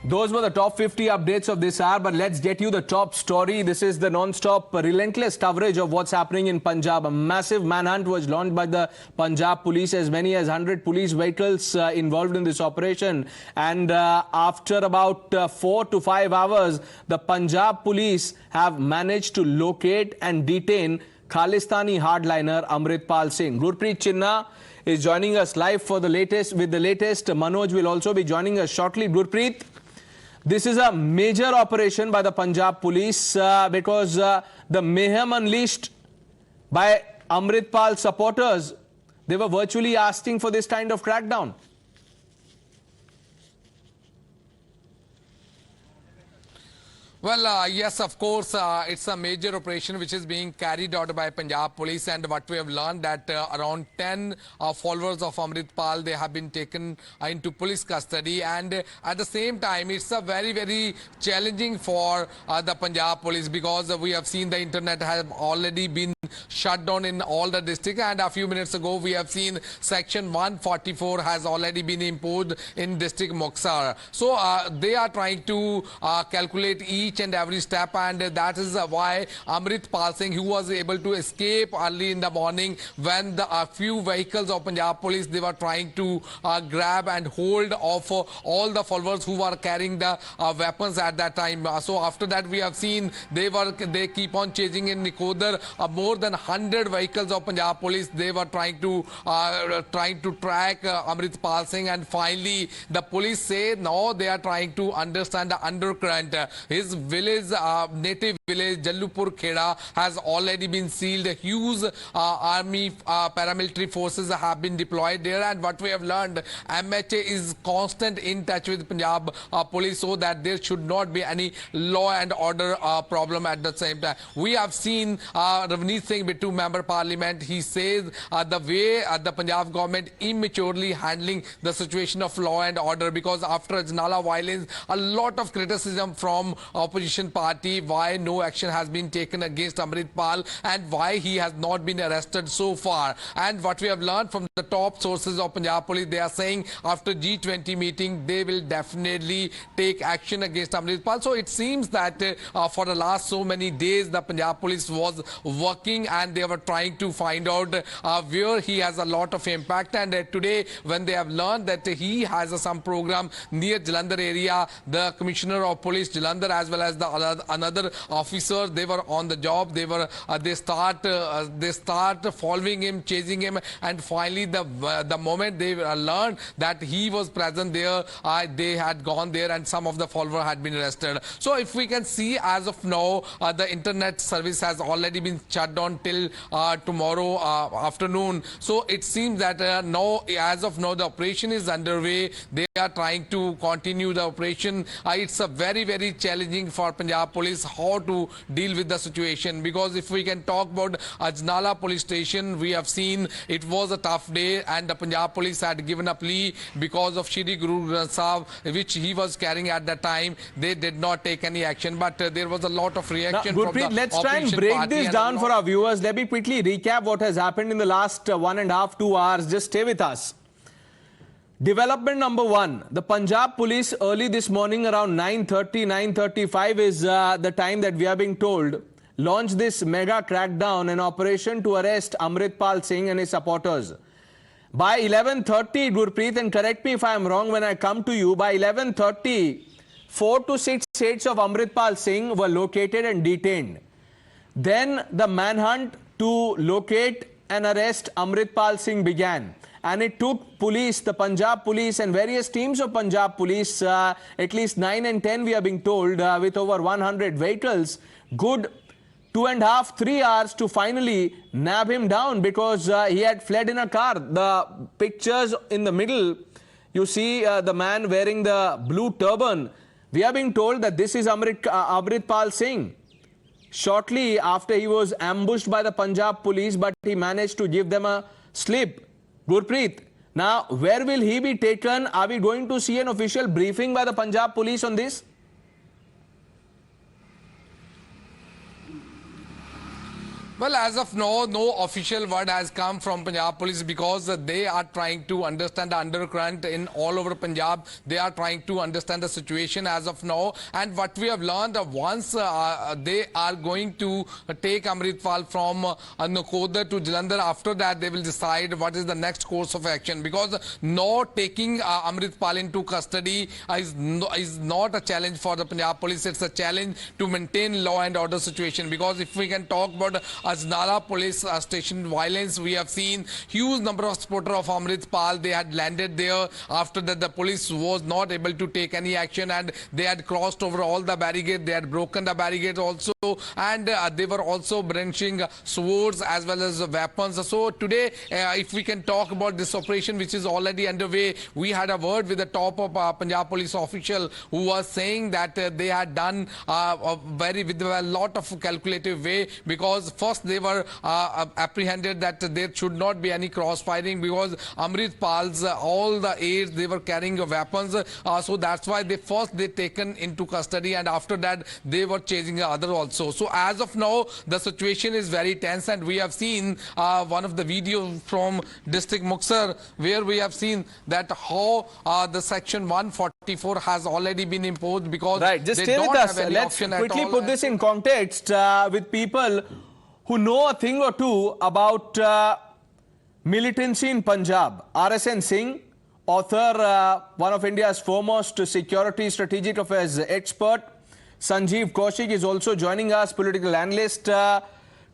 Those were the top 50 updates of this hour, but let's get you the top story. This is the non-stop, relentless coverage of what's happening in Punjab. A massive manhunt was launched by the Punjab police, as many as 100 police vehicles involved in this operation. And after about 4 to 5 hours, the Punjab police have managed to locate and detain Khalistani hardliner Amritpal Singh. Gurpreet Chinna is joining us live for the latest. With the latest, Manoj will also be joining us shortly. Gurpreet, this is a major operation by the Punjab police because the mayhem unleashed by Amritpal supporters, they were virtually asking for this kind of crackdown. Well, yes, of course, it's a major operation which is being carried out by Punjab police, and what we have learned that around 10 followers of Amritpal, they have been taken into police custody, and at the same time, it's a very, very challenging for the Punjab police, because we have seen the internet has already been shut down in all the districts, and a few minutes ago we have seen section 144 has already been imposed in district Moksar. So they are trying to calculate each and every step, and that is why Amritpal Singh, who was able to escape early in the morning when a few vehicles of Punjab police, they were trying to grab and hold of all the followers who were carrying the weapons at that time. So after that we have seen they keep on chasing in Nikodar. More than 100 vehicles of Punjab police, they were trying to track Amritpal Singh, and finally the police say now they are trying to understand the undercurrent. His village, native village Jallupur Kheda, has already been sealed. Huge army paramilitary forces have been deployed there, and what we have learned, MHA is constant in touch with Punjab police so that there should not be any law and order problem at the same time. We have seen Rsn Singh, Bittu member parliament, he says the way the Punjab government immaturely handling the situation of law and order, because after Ajnala violence, a lot of criticism from opposition party why no action has been taken against Amritpal and why he has not been arrested so far. And what we have learned from the top sources of Punjab police, they are saying after G20 meeting they will definitely take action against Amritpal. So it seems that for the last so many days the Punjab police was working and they were trying to find out where he has a lot of impact, and today when they have learned that he has some program near Jalandhar area, the commissioner of police Jalandhar as well as the another officer, they were on the job. They start following him, chasing him, and finally the moment they learned that he was present there, they had gone there and some of the followers had been arrested. So if we can see, as of now the internet service has already been shut down till tomorrow afternoon. So it seems that now, as of now, the operation is underway. They are trying to continue the operation. It's a very, very challenging for Punjab police how to deal with the situation, because if we can talk about Ajnala police station, we have seen it was a tough day and the Punjab police had given a plea because of Shri Guru Granth Sahib, which he was carrying at that time. They did not take any action, but there was a lot of reaction now, from the let's try and break this down for our viewers. Let me quickly recap what has happened in the last 1.5 to 2 hours. Just stay with us. Development number one, the Punjab police early this morning around 9:30, 9:35 is the time that we are being told, launched this mega crackdown, an operation to arrest Amritpal Singh and his supporters. By 11:30, Gurpreet, and correct me if I am wrong when I come to you, by 11:30, 4 to 6 aides of Amritpal Singh were located and detained. Then the manhunt to locate and arrest Amritpal Singh began. And it took police, the Punjab police and various teams of Punjab police, at least 9 and 10 we are being told, with over 100 vehicles, good 2.5, 3 hours to finally nab him down, because he had fled in a car. The pictures in the middle, you see the man wearing the blue turban. We are being told that this is Amritpal Singh. Shortly after he was ambushed by the Punjab police, but he managed to give them a slip. Gurpreet, now where will he be taken? Are we going to see an official briefing by the Punjab police on this? Well, as of now, no official word has come from Punjab police because they are trying to understand the undercurrent in all over Punjab. They are trying to understand the situation as of now. And what we have learned, once they are going to take Amritpal from Nakoda to Jalandhar, after that they will decide what is the next course of action. Because not taking Amritpal into custody is not a challenge for the Punjab police. It's a challenge to maintain law and order situation. Because if we can talk about Ajnala police station violence, we have seen huge number of supporters of Amritpal. They had landed there. After that, the police was not able to take any action, and they had crossed over all the barricades. They had broken the barricades also, and they were also brandishing swords as well as weapons. So today, if we can talk about this operation which is already underway, we had a word with the top of Punjab police official who was saying that they had done with a lot of calculative way, because first they were apprehended that there should not be any cross firing, because Amritpal's all the aides, they were carrying weapons, so that's why they taken into custody, and after that they were chasing the other also. So as of now the situation is very tense, and we have seen one of the videos from district Muxar where we have seen that how the section 144 has already been imposed, because right, just they stay don't with us. have any Let's option quickly at all. put this in context with people who know a thing or two about militancy in Punjab. Rsn Singh, author, one of India's foremost security strategic affairs expert. Sanjeev Kaushik is also joining us, political analyst. Colonel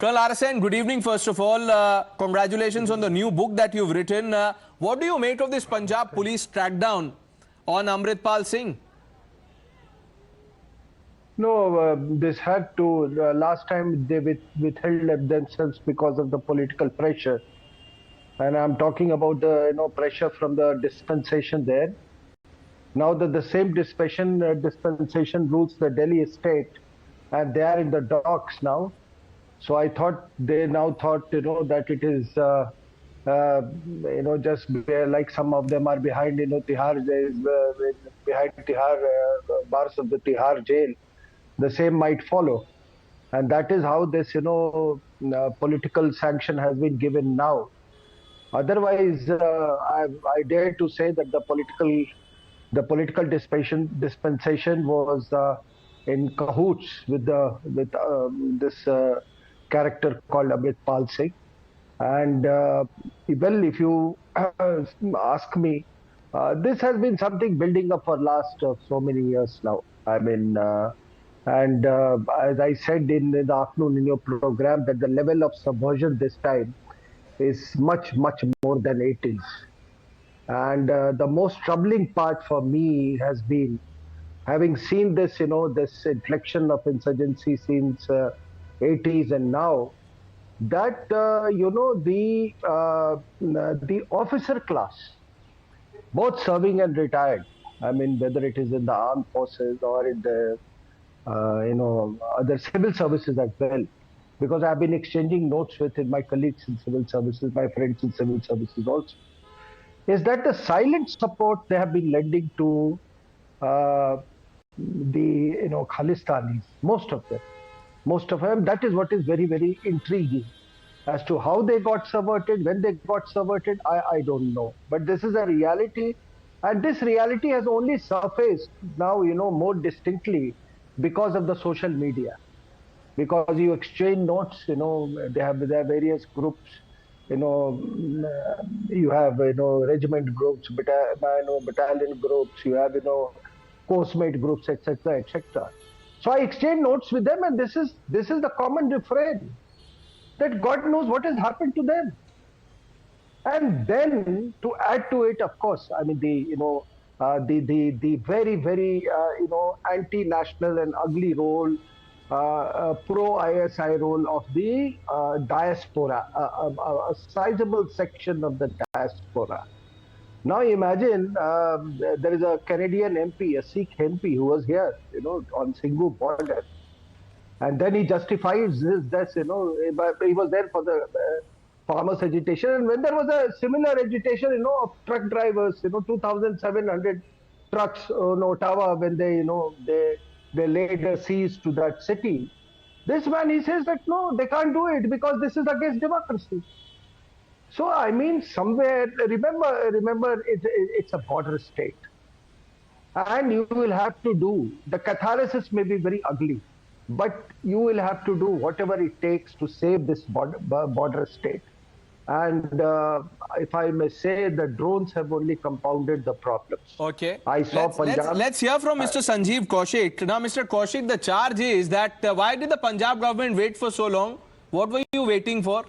Rsn, good evening first of all. Congratulations on the new book that you've written. What do you make of this Punjab police crackdown on Amritpal Singh? No, this had to, last time they withheld themselves because of the political pressure. And I'm talking about the pressure from the dispensation there. Now that the same dispensation rules the Delhi state, and they are in the docks now. So I thought they now thought that it is just like some of them are behind Tihar, behind Tihar bars of the Tihar jail. The same might follow, and that is how this political sanction has been given now. Otherwise, I dare to say that the political dispensation was in cahoots with this character called Amritpal Singh. And well, if you ask me, this has been something building up for last so many years now. I mean, and as I said in the afternoon in your program, that the level of subversion this time is much, much more than 80s. And the most troubling part for me has been having seen this, this inflection of insurgency since 80s and now, that the officer class, both serving and retired, I mean, whether it is in the armed forces or in the other civil services as well, because I've been exchanging notes with my colleagues in civil services, my friends in civil services also, is that the silent support they have been lending to the Khalistanis, most of them, that is what is very, very intriguing. As to how they got subverted, when they got subverted, I don't know. But this is a reality, and this reality has only surfaced now, more distinctly because of the social media. Because you exchange notes, they have various groups, you have regiment groups, battalion groups, you have coursemate groups, etc., etc. So I exchange notes with them, and this is the common refrain, that God knows what has happened to them. And then to add to it, of course, I mean the very, very anti-national and ugly role, pro-ISI role of the diaspora, a sizable section of the diaspora. Now imagine there is a Canadian MP, a Sikh MP, who was here, on Singhu border, and then he justifies this, he was there for the farmers' agitation, and when there was a similar agitation, of truck drivers, 2,700 trucks in Ottawa, when they laid a siege to that city, This man, he says that no, they can't do it because this is against democracy. So I mean, somewhere, remember, it's a border state, and you will have to do. The catharsis may be very ugly, but you will have to do whatever it takes to save this border state. And if I may say, the drones have only compounded the problems. Okay. I saw Punjab. Let's hear from Mr. Sanjeev Kaushik. Now, Mr. Kaushik, the charge is that why did the Punjab government wait for so long? What were you waiting for?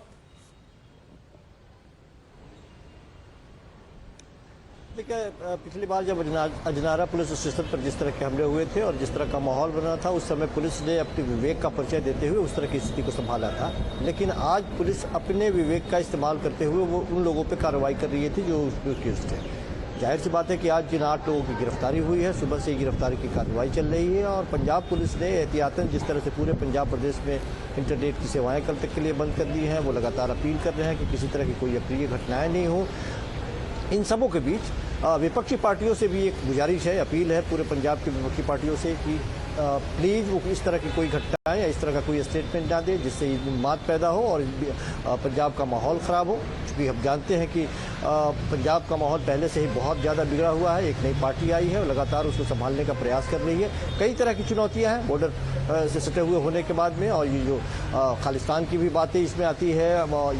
देखिए, पिछली बार जब Ajnara police station पर जिस तरह के हमले हुए थे और जिस तरह का माहौल बना था, उस समय पुलिस ने अपने विवेक का परिचय देते हुए उस तरह की स्थिति को संभाला था। लेकिन आज पुलिस अपने विवेक का इस्तेमाल करते हुए वो उन लोगों पर कार्रवाई कर रही थी जो एक्यूज्ड थे। जाहिर सी बात है कि आज जिन 8 लोगों की गिरफ्तारी हुई है, सुबह से गिरफ्तारी की कार्रवाई चल रही है और पंजाब पुलिस ने एहतियातन जिस तरह से पूरे पंजाब प्रदेश में इंटरनेट की सेवाएँ कल तक के लिए बंद कर दी हैं, वो लगातार अपील कर रहे हैं कि किसी तरह की कोई अप्रिय घटनाएँ नहीं हों। इन सबों के बीच विपक्षी पार्टियों से भी एक गुजारिश है, अपील है पूरे पंजाब की विपक्षी पार्टियों से कि प्लीज़ वो इस तरह की कोई घटनाएं या इस तरह का कोई स्टेटमेंट ना दे जिससे मात पैदा हो और पंजाब का माहौल ख़राब हो। क्योंकि हम जानते हैं कि पंजाब का माहौल पहले से ही बहुत ज़्यादा बिगड़ा हुआ है। एक नई पार्टी आई है और लगातार उसको संभालने का प्रयास कर रही है। कई तरह की चुनौतियाँ हैं बॉर्डर से सटे हुए होने के बाद में, और ये जो खालिस्तान की भी बातें इसमें आती है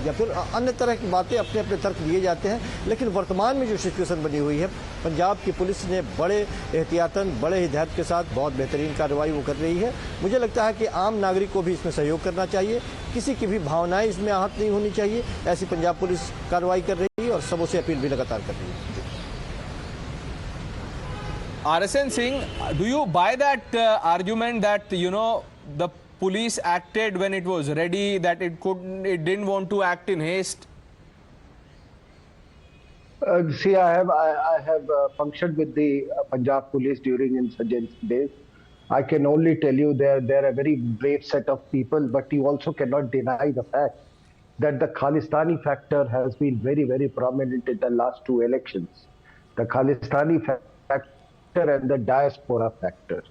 या फिर अन्य तरह की बातें, अपने अपने तर्क दिए जाते हैं। लेकिन वर्तमान में जो सिचुएशन बनी हुई है, पंजाब की पुलिस ने बड़े एहतियातन, बड़े हिदायत के साथ बहुत बेहतरीन कार्रवाई वो कर रही है। मुझे लगता है कि आम नागरिक को भी इसमें सहयोग करना चाहिए, किसी की भी भावनाएं इसमें आहत नहीं होनी चाहिए। ऐसी पंजाब पुलिस कार्रवाई कर रही है और सबों से अपील भी लगातार कर रही है। Rsn Singh, do you buy that argument that, you know, the police acted when it was ready, that it didn't want to act in haste? See, I have functioned with the Punjab police during insurgency days. I can only tell you they're a very brave set of people, but you also cannot deny the fact that the Khalistani factor has been very, very prominent in the last 2 elections. The Khalistani factor and the diaspora factor.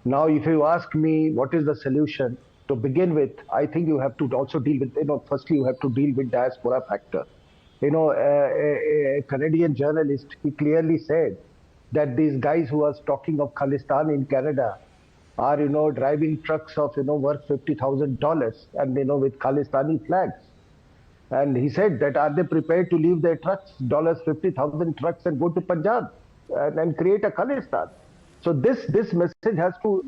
Now, if you ask me what is the solution, to begin with, I think you have to also deal with, firstly you have to deal with diaspora factor. A Canadian journalist, he clearly said that these guys who are talking of Khalistan in Canada are, driving trucks of, worth $50,000 and, with Khalistani flags. And he said that are they prepared to leave their trucks, $50,000 trucks, and go to Punjab and create a Khalistan? So this message has to...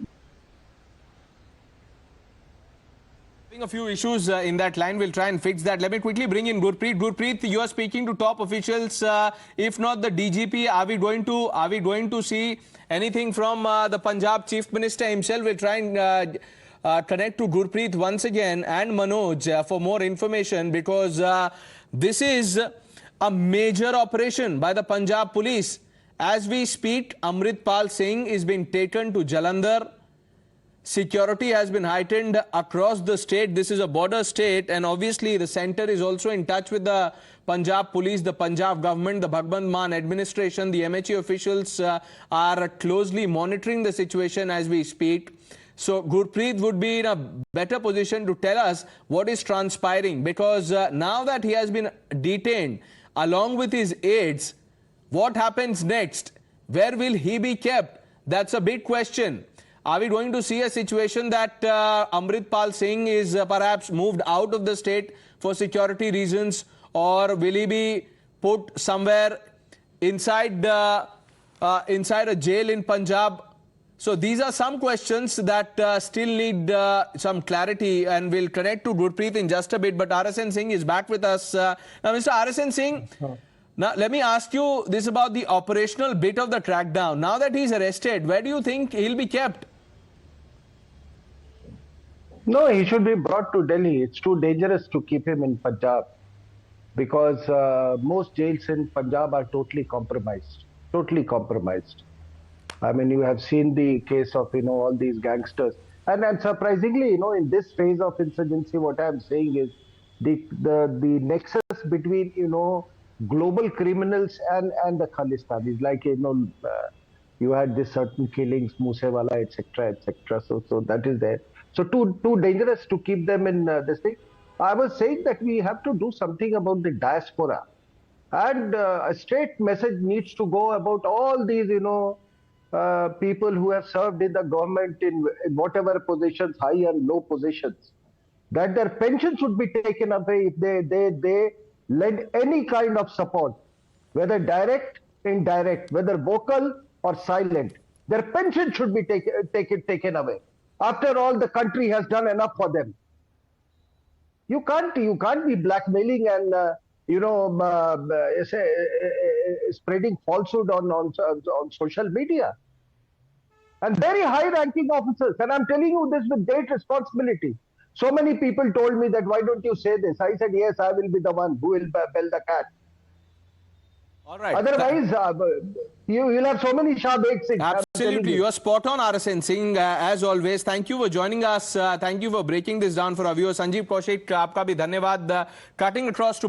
A few issues in that line, we'll try and fix that. Let me quickly bring in Gurpreet. Gurpreet, you are speaking to top officials. If not the DGP, are we going to see anything from the Punjab Chief Minister himself? We'll try and connect to Gurpreet once again and Manoj for more information, because this is a major operation by the Punjab Police. As we speak, Amritpal Singh is being taken to Jalandhar. Security has been heightened across the state. This is a border state, and obviously the centre is also in touch with the Punjab police, the Punjab government, the Bhagwant Mann administration. The MHA officials are closely monitoring the situation as we speak. So Gurpreet would be in a better position to tell us what is transpiring, because now that he has been detained along with his aides, what happens next? Where will he be kept? That's a big question. Are we going to see a situation that Amritpal Singh is perhaps moved out of the state for security reasons, or will he be put somewhere inside a jail in Punjab? So these are some questions that still need some clarity, and we'll connect to Gurpreet in just a bit. But Rsn Singh is back with us. Now, Mr. Rsn Singh, now let me ask you this about the operational bit of the crackdown. Now that he's arrested, where do you think he'll be kept? No, he should be brought to Delhi. It's too dangerous to keep him in Punjab, because most jails in Punjab are totally compromised. Totally compromised. I mean, you have seen the case of, all these gangsters. And surprisingly, in this phase of insurgency, what I'm saying is the nexus between, global criminals and the Khalistanis, like, you had this certain killings, Musewala, etc., etc. So that is there. So too dangerous to keep them in this thing. I was saying that we have to do something about the diaspora. And a straight message needs to go about all these, people who have served in the government in whatever positions, high and low positions, that their pension should be taken away if they lend any kind of support, whether direct, indirect, whether vocal or silent. Their pension should be taken away. After all, the country has done enough for them. You can't be blackmailing and spreading falsehood on social media. And very high-ranking officers, and I'm telling you this with great responsibility. So many people told me that, why don't you say this? I said, yes, I will be the one who will bell the cat. All right. Otherwise, you'll have so many Shah-Beg Sikhs. Absolutely. You are spot on, Rsn Singh. As always, thank you for joining us. Thank you for breaking this down for our viewers. Sanjeev Kaushik, आपका भी धन्यवाद. Cutting across to